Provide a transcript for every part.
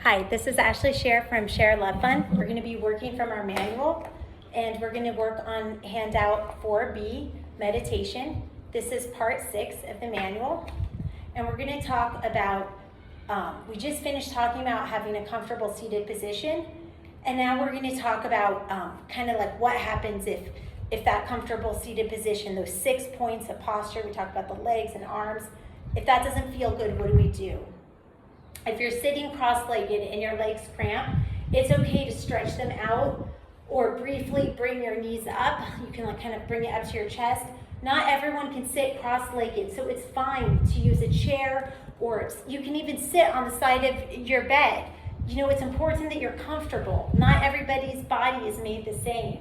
Hi, this is Ashley Share from ShareLove.Fund. We're going to be working from our manual, and we're going to work on Handout 4B, Meditation. This is part 6 of the manual, and we're going to talk about, we just finished talking about having a comfortable seated position, and now we're going to talk about kind of like what happens if that comfortable seated position, those 6 points of posture, we talked about the legs and arms, if that doesn't feel good, what do we do? If you're sitting cross-legged and your legs cramp, it's okay to stretch them out or briefly bring your knees up. You can like kind of bring it up to your chest. Not everyone can sit cross-legged, so it's fine to use a chair, or you can even sit on the side of your bed. You know, it's important that you're comfortable. Not everybody's body is made the same.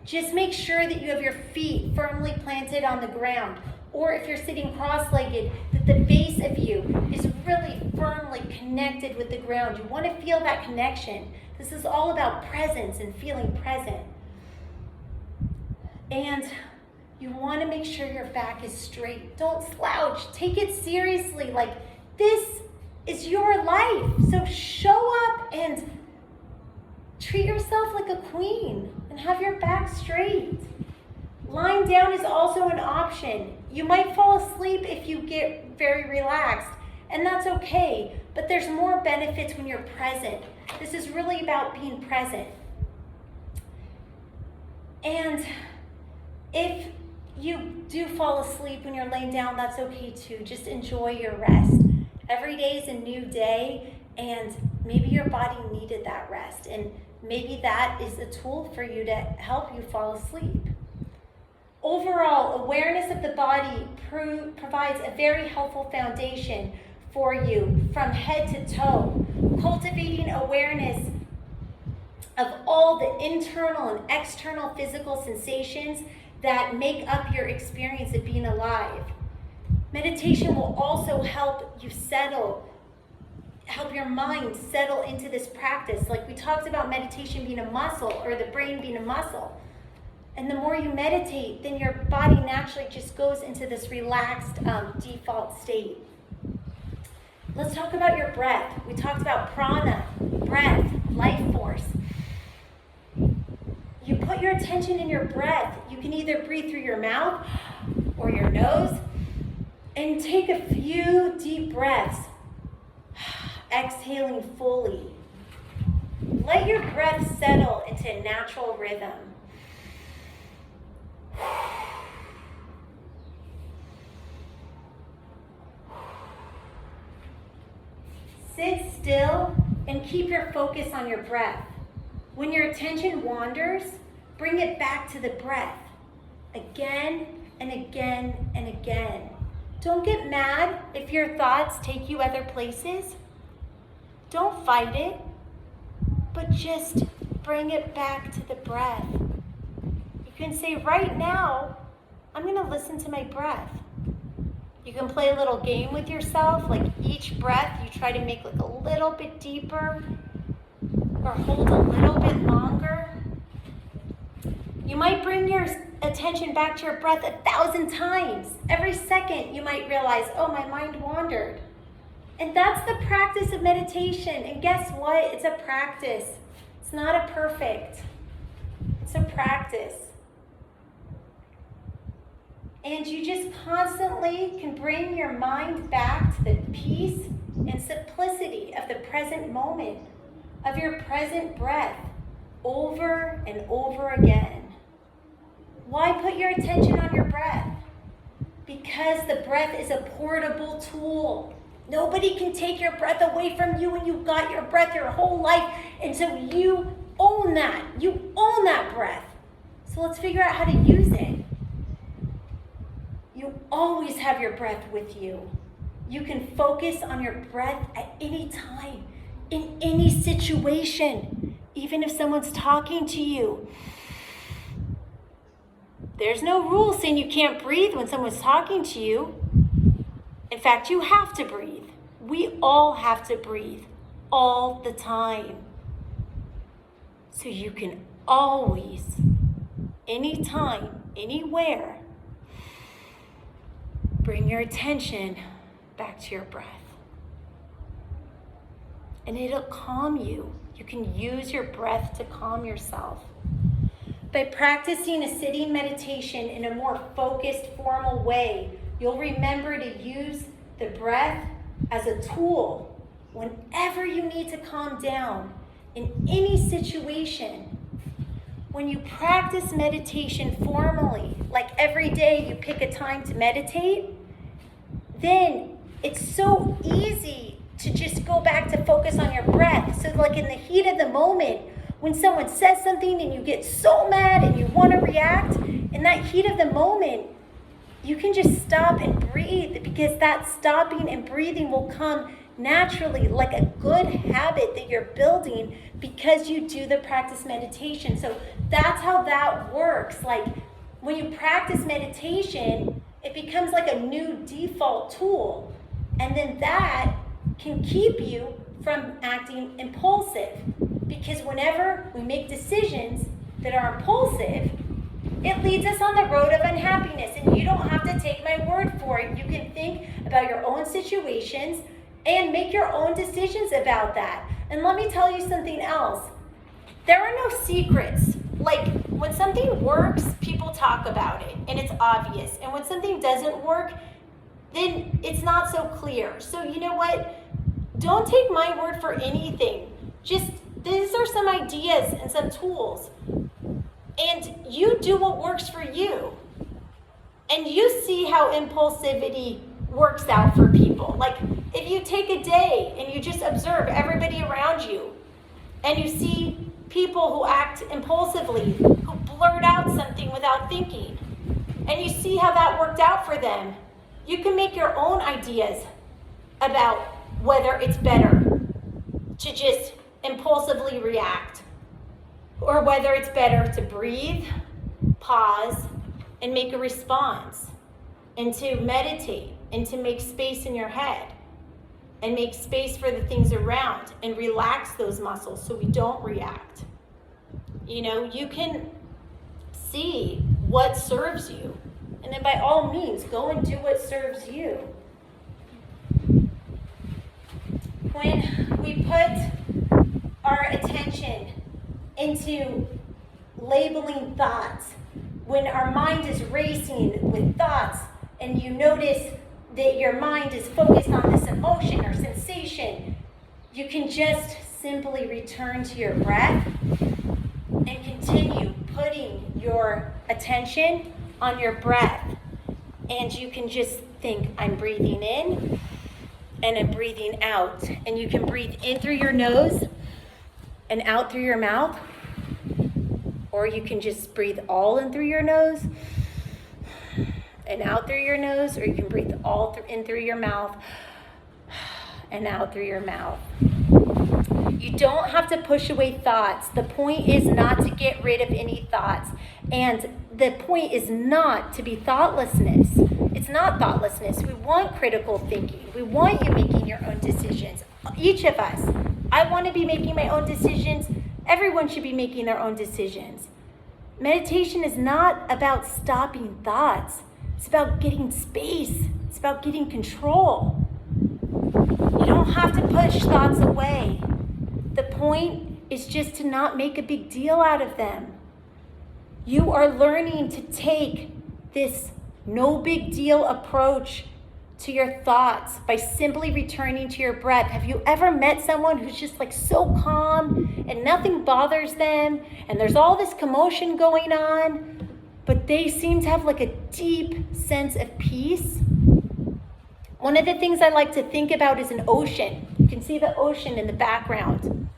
Just make sure that you have your feet firmly planted on the ground, or if you're sitting cross-legged, that the base of you is really firmly connected with the ground. You want to feel that connection. This is all about presence and feeling present. And you want to make sure your back is straight. Don't slouch. Take it seriously. Like, this is your life. So show up and treat yourself like a queen and have your back straight. Lying down is also an option. You might fall asleep if you get very relaxed, and that's okay, but there's more benefits when you're present. This is really about being present. And if you do fall asleep when you're laying down, that's okay too. Just enjoy your rest. Every day is a new day, and maybe your body needed that rest, and maybe that is a tool for you to help you fall asleep. Overall, awareness of the body provides a very helpful foundation for you from head to toe. Cultivating awareness of all the internal and external physical sensations that make up your experience of being alive. Meditation will also help you help your mind settle into this practice. Like we talked about meditation being a muscle, or the brain being a muscle. And the more you meditate, then your body naturally just goes into this relaxed default state. Let's talk about your breath. We talked about prana, breath, life force. You put your attention in your breath. You can either breathe through your mouth or your nose, and take a few deep breaths, exhaling fully. Let your breath settle into a natural rhythm. Sit still and keep your focus on your breath. When your attention wanders, bring it back to the breath again and again and again. Don't get mad if your thoughts take you other places. Don't fight it, but just bring it back to the breath. You can say, right now, I'm going to listen to my breath. You can play a little game with yourself, like each breath you try to make like a little bit deeper or hold a little bit longer. You might bring your attention back to your breath 1,000 times. Every second you might realize, oh, my mind wandered. And that's the practice of meditation. And guess what? It's a practice. It's not a perfect. It's a practice. And you just constantly can bring your mind back to the peace and simplicity of the present moment, of your present breath, over and over again. Why put your attention on your breath? Because the breath is a portable tool. Nobody can take your breath away from you, and you've got your breath your whole life. And so you own that. You own that breath. So let's figure out how to use it. You always have your breath with you. You can focus on your breath at any time, in any situation, even if someone's talking to you. There's no rule saying you can't breathe when someone's talking to you. In fact, you have to breathe. We all have to breathe all the time. So you can always, anytime, anywhere, bring your attention back to your breath. and it'll calm you. You can use your breath to calm yourself. By practicing a sitting meditation in a more focused, formal way, you'll remember to use the breath as a tool whenever you need to calm down in any situation. When you practice meditation formally, like every day you pick a time to meditate, then it's so easy to just go back to focus on your breath. So like in the heat of the moment, when someone says something and you get so mad and you want to react, in that heat of the moment, you can just stop and breathe, because that stopping and breathing will come naturally, like a good habit that you're building because you do the practice meditation. So that's how that works. Like when you practice meditation, it becomes like a new default tool. And then that can keep you from acting impulsive. Because whenever we make decisions that are impulsive, it leads us on the road of unhappiness. And you don't have to take my word for it. You can think about your own situations and make your own decisions about that. And let me tell you something else. There are no secrets. Like when something works, people talk about it and it's obvious. And when something doesn't work, then it's not so clear. So you know what? Don't take my word for anything. Just these are some ideas and some tools. And you do what works for you. And you see how impulsivity works out for people. Like if you take a day and you just observe everybody around you and you see people who act impulsively, who blurt out something without thinking, and you see how that worked out for them, you can make your own ideas about whether it's better to just impulsively react or whether it's better to breathe, pause, and make a response, and to meditate, and to make space in your head, and make space for the things around, and relax those muscles so we don't react. You know, you can see what serves you, and then by all means, go and do what serves you. When we put our attention into labeling thoughts, when our mind is racing with thoughts and you notice that your mind is focused on this emotion or sensation, you can just simply return to your breath and continue putting your attention on your breath. And you can just think, I'm breathing in and I'm breathing out. And you can breathe in through your nose and out through your mouth. Or you can just breathe all in through your nose and out through your nose, or you can breathe all in through your mouth and out through your mouth. You don't have to push away thoughts. The point is not to get rid of any thoughts. And the point is not to be thoughtlessness. It's not thoughtlessness. We want critical thinking. We want you making your own decisions. Each of us. I want to be making my own decisions. Everyone should be making their own decisions. Meditation is not about stopping thoughts. It's about getting space. It's about getting control. You don't have to push thoughts away. The point is just to not make a big deal out of them. You are learning to take this no big deal approach to your thoughts by simply returning to your breath. Have you ever met someone who's just like so calm and nothing bothers them and there's all this commotion going on, but they seem to have like a deep sense of peace? One of the things I like to think about is an ocean. You can see the ocean in the background.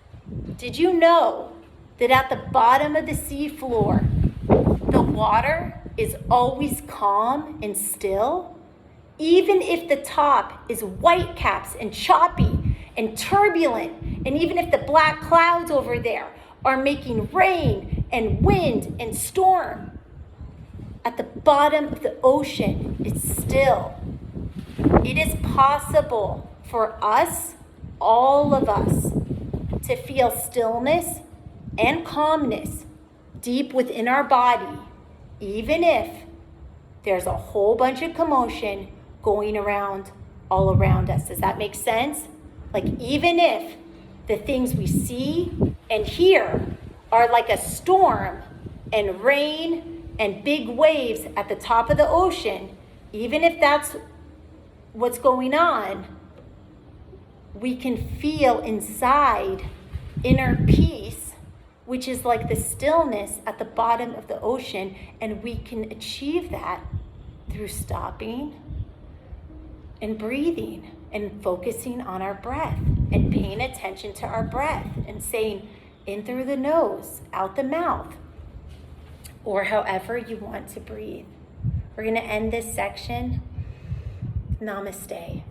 Did you know that at the bottom of the sea floor, the water is always calm and still? Even if the top is white caps and choppy and turbulent, and even if the black clouds over there are making rain and wind and storm, at the bottom of the ocean, it's still. It is possible for us, all of us, to feel stillness and calmness deep within our body, even if there's a whole bunch of commotion going around all around us. Does that make sense? Like even if the things we see and hear are like a storm and rain and big waves at the top of the ocean, even if that's what's going on, we can feel inside inner peace, which is like the stillness at the bottom of the ocean, and we can achieve that through stopping and breathing and focusing on our breath and paying attention to our breath and saying in through the nose, out the mouth, or however you want to breathe. We're going to end this section. Namaste.